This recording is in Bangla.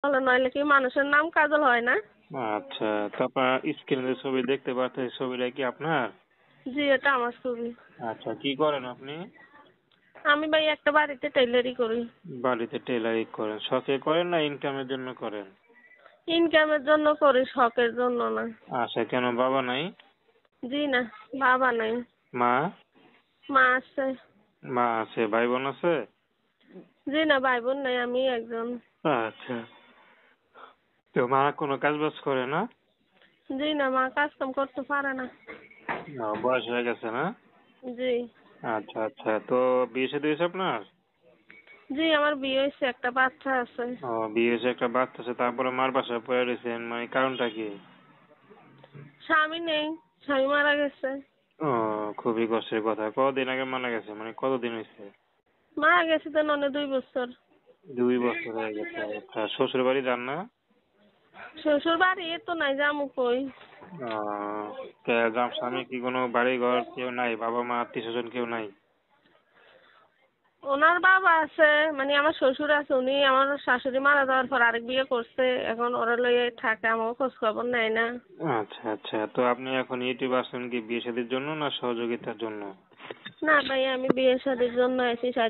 বলো, নইলে কি মানুষের নাম কাজল হয় না? আচ্ছা, তো আপনার স্ক্রিনে ছবি দেখতে পাচ্ছেন, ছবিটা কি আপনার? জি, এটা আমার ছবি। আচ্ছা, কি করেন আপনি? আমি ভাই একটা বাড়িতে টেইলারি করি। বাড়িতে টেলারিং করেন, শখে করেন না ইনকামের জন্য করেন? ইনকামের জন্য করি, শখের জন্য না। আচ্ছা, কেন বাবা নাই? জি না, বাবা নাই। মা? মা আছে। মা আছে, ভাই বোন আছে? জি না, ভাই বোন নাই, আমি একজন। আচ্ছা, তো মা কোনো কাজ বাজ করে না? জি না, মা কাজ কাম করতে পারে না। বয়স হয়ে গেছে না? জি। আচ্ছা আচ্ছা, তো বিয়ে শাদী হয়েছে আপনার? জি, আমার বিয়ে হয়েছে, একটা বাচ্চা আছে। ও, বিয়ে হয়েছে, একটা বাচ্চা আছে, তারপরে মার বাসায় পড়ে রয়েছেন, মানে কারণটা কি? স্বামী নেই, স্বামী মারা গেছে। ও, খুবই কষ্টের কথা। কতদিন আগে মারা গেছে, মানে কতদিন হয়েছে? মারা গেছে তো 2 বছর। 2 বছর হয়ে গেছে। আচ্ছা, শ্বশুর বাড়ি যান না? শ্বশুর বাড়ি তো নাই, যামু কই? স্বামী কি কোনো বাড়ি ঘর কেউ নাই, বাবা মা আত্মীয় স্বজন কেউ নাই? ওনার বাবা আছে, মানে আমার শ্বশুর আছে, উনি আমার শাশুড়ি মারা যাওয়ার পর আরেক বিয়ে করছে, এখন ওরা লইয়ে থাকে, আমাকে খোঁজ খবর নেয় না। আচ্ছা আচ্ছা, তো আপনি এখন ইউটিউব আসছেন কি বিয়ে শাদীর জন্য না সহযোগিতার জন্য? না ভাই, আমি বিয়ে শাদীর জন্য এসেছি।